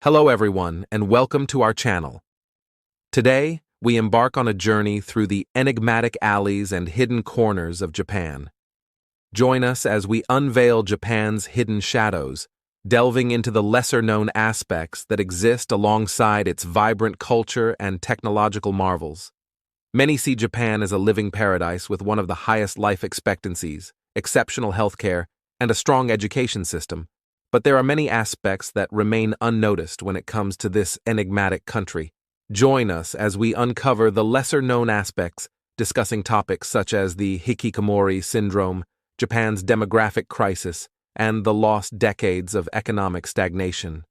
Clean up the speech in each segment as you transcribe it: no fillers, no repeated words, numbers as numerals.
Hello everyone, and welcome to our channel. Today, we embark on a journey through the enigmatic alleys and hidden corners of Japan. Join us as we unveil Japan's hidden shadows, delving into the lesser-known aspects that exist alongside its vibrant culture and technological marvels. Many see Japan as a living paradise with one of the highest life expectancies, exceptional healthcare, and a strong education system. But there are many aspects that remain unnoticed when it comes to this enigmatic country. Join us as we uncover the lesser-known aspects, discussing topics such as the hikikomori syndrome, Japan's demographic crisis, and the lost decades of economic stagnation.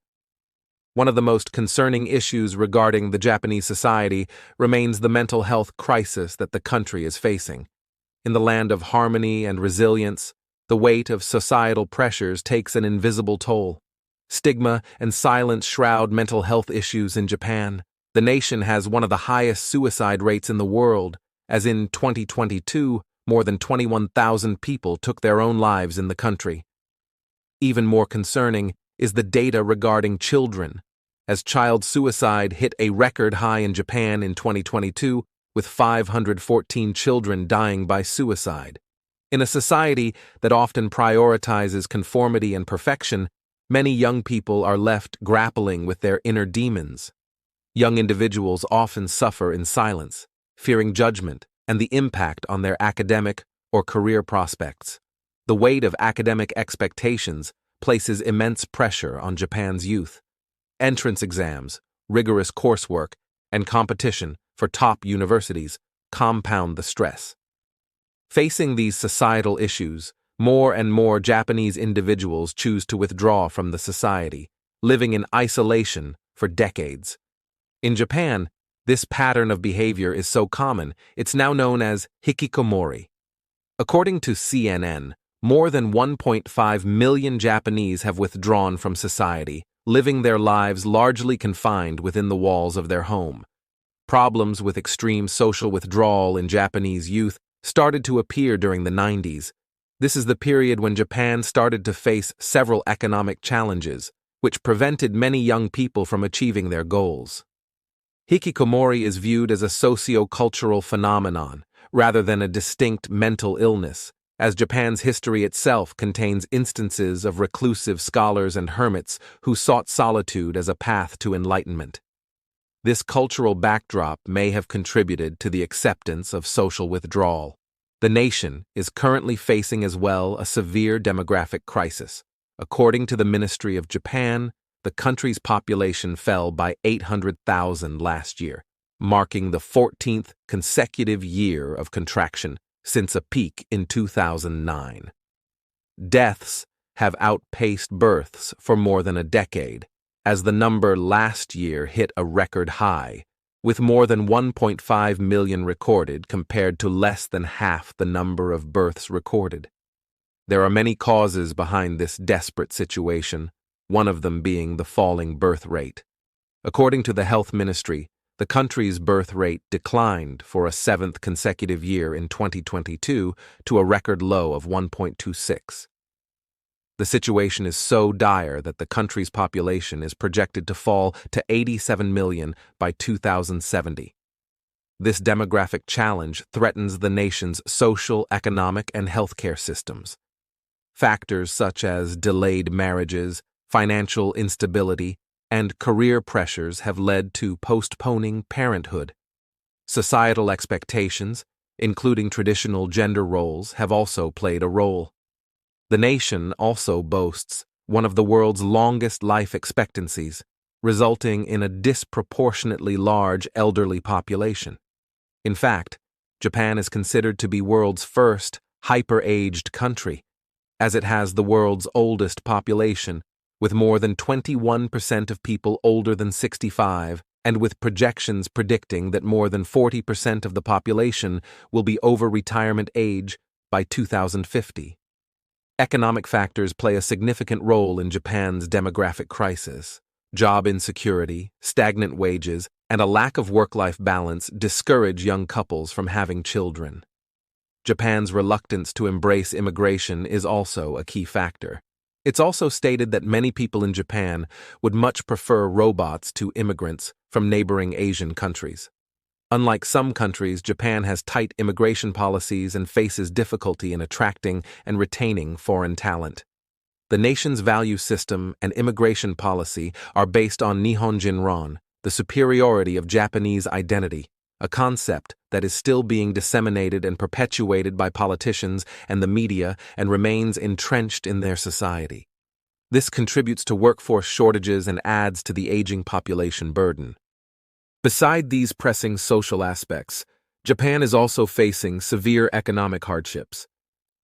One of the most concerning issues regarding the Japanese society remains the mental health crisis that the country is facing. In the land of harmony and resilience, the weight of societal pressures takes an invisible toll. Stigma and silence shroud mental health issues in Japan. The nation has one of the highest suicide rates in the world, as in 2022, more than 21,000 people took their own lives in the country. Even more concerning is the data regarding children, as child suicide hit a record high in Japan in 2022, with 514 children dying by suicide. In a society that often prioritizes conformity and perfection, many young people are left grappling with their inner demons. Young individuals often suffer in silence, fearing judgment and the impact on their academic or career prospects. The weight of academic expectations places immense pressure on Japan's youth. Entrance exams, rigorous coursework, and competition for top universities compound the stress. Facing these societal issues, more and more Japanese individuals choose to withdraw from the society, living in isolation for decades. In Japan, this pattern of behavior is so common, it's now known as hikikomori. According to CNN, more than 1.5 million Japanese have withdrawn from society, living their lives largely confined within the walls of their home. Problems with extreme social withdrawal in Japanese youth started to appear during the 90s. This is the period when Japan started to face several economic challenges, which prevented many young people from achieving their goals. Hikikomori is viewed as a socio-cultural phenomenon, rather than a distinct mental illness, as Japan's history itself contains instances of reclusive scholars and hermits who sought solitude as a path to enlightenment. This cultural backdrop may have contributed to the acceptance of social withdrawal. The nation is currently facing as well a severe demographic crisis. According to the Ministry of Japan, the country's population fell by 800,000 last year, marking the 14th consecutive year of contraction since a peak in 2009. Deaths have outpaced births for more than a decade, as the number last year hit a record high, with more than 1.5 million recorded compared to less than half the number of births recorded. There are many causes behind this desperate situation, one of them being the falling birth rate. According to the Health Ministry, the country's birth rate declined for a seventh consecutive year in 2022 to a record low of 1.26. The situation is so dire that the country's population is projected to fall to 87 million by 2070. This demographic challenge threatens the nation's social, economic, and healthcare systems. Factors such as delayed marriages, financial instability, and career pressures have led to postponing parenthood. Societal expectations, including traditional gender roles, have also played a role. The nation also boasts one of the world's longest life expectancies, resulting in a disproportionately large elderly population. In fact, Japan is considered to be world's first hyper-aged country, as it has the world's oldest population, with more than 21% of people older than 65, and with projections predicting that more than 40% of the population will be over retirement age by 2050. Economic factors play a significant role in Japan's demographic crisis. Job insecurity, stagnant wages, and a lack of work-life balance discourage young couples from having children. Japan's reluctance to embrace immigration is also a key factor. It's also stated that many people in Japan would much prefer robots to immigrants from neighboring Asian countries. Unlike some countries, Japan has tight immigration policies and faces difficulty in attracting and retaining foreign talent. The nation's value system and immigration policy are based on Nihon Jinron, the superiority of Japanese identity, a concept that is still being disseminated and perpetuated by politicians and the media and remains entrenched in their society. This contributes to workforce shortages and adds to the aging population burden. Beside these pressing social aspects, Japan is also facing severe economic hardships.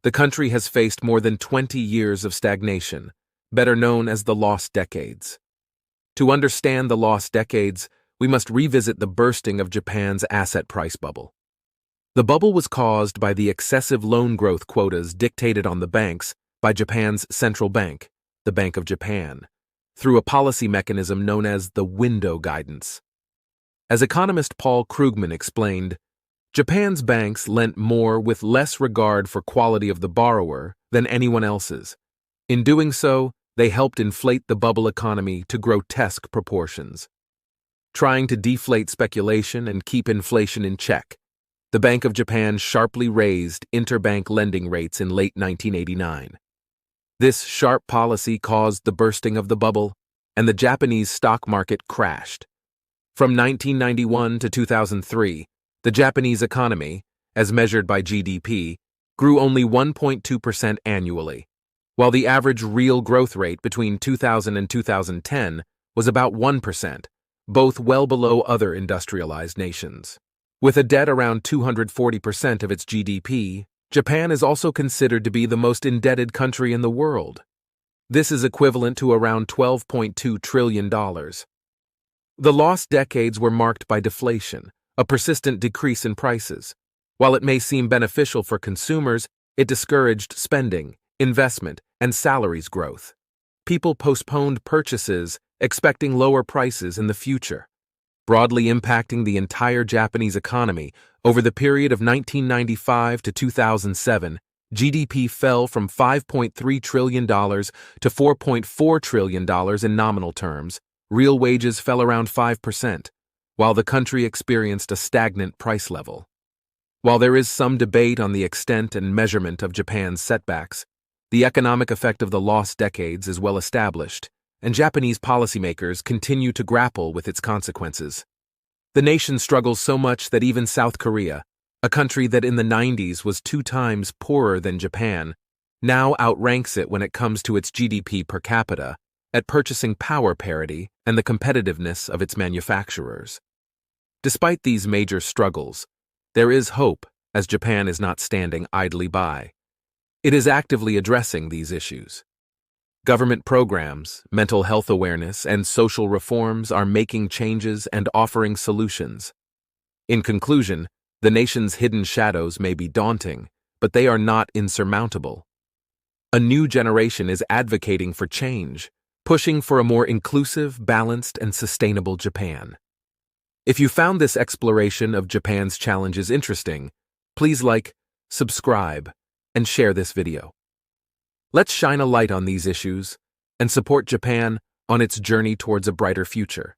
The country has faced more than 20 years of stagnation, better known as the lost decades. To understand the lost decades, we must revisit the bursting of Japan's asset price bubble. The bubble was caused by the excessive loan growth quotas dictated on the banks by Japan's central bank, the Bank of Japan, through a policy mechanism known as the window guidance. As economist Paul Krugman explained, Japan's banks lent more with less regard for quality of the borrower than anyone else's. In doing so, they helped inflate the bubble economy to grotesque proportions. Trying to deflate speculation and keep inflation in check, the Bank of Japan sharply raised interbank lending rates in late 1989. This sharp policy caused the bursting of the bubble, and the Japanese stock market crashed. From 1991 to 2003, the Japanese economy, as measured by GDP, grew only 1.2% annually, while the average real growth rate between 2000 and 2010 was about 1%, both well below other industrialized nations. With a debt around 240% of its GDP, Japan is also considered to be the most indebted country in the world. This is equivalent to around $12.2 trillion. The lost decades were marked by deflation, a persistent decrease in prices. While it may seem beneficial for consumers, it discouraged spending, investment, and salaries growth. People postponed purchases, expecting lower prices in the future. Broadly impacting the entire Japanese economy, over the period of 1995 to 2007, GDP fell from $5.3 trillion to $4.4 trillion in nominal terms. Real wages fell around 5%, while the country experienced a stagnant price level. While there is some debate on the extent and measurement of Japan's setbacks, the economic effect of the lost decades is well established, and Japanese policymakers continue to grapple with its consequences. The nation struggles so much that even South Korea, a country that in the 90s was 2 times poorer than Japan, now outranks it when it comes to its GDP per capita, at purchasing power parity and the competitiveness of its manufacturers. Despite these major struggles, there is hope, as Japan is not standing idly by. It is actively addressing these issues. Government programs, mental health awareness, and social reforms are making changes and offering solutions. In conclusion, the nation's hidden shadows may be daunting, but they are not insurmountable. A new generation is advocating for change, pushing for a more inclusive, balanced, and sustainable Japan. If you found this exploration of Japan's challenges interesting, please like, subscribe, and share this video. Let's shine a light on these issues and support Japan on its journey towards a brighter future.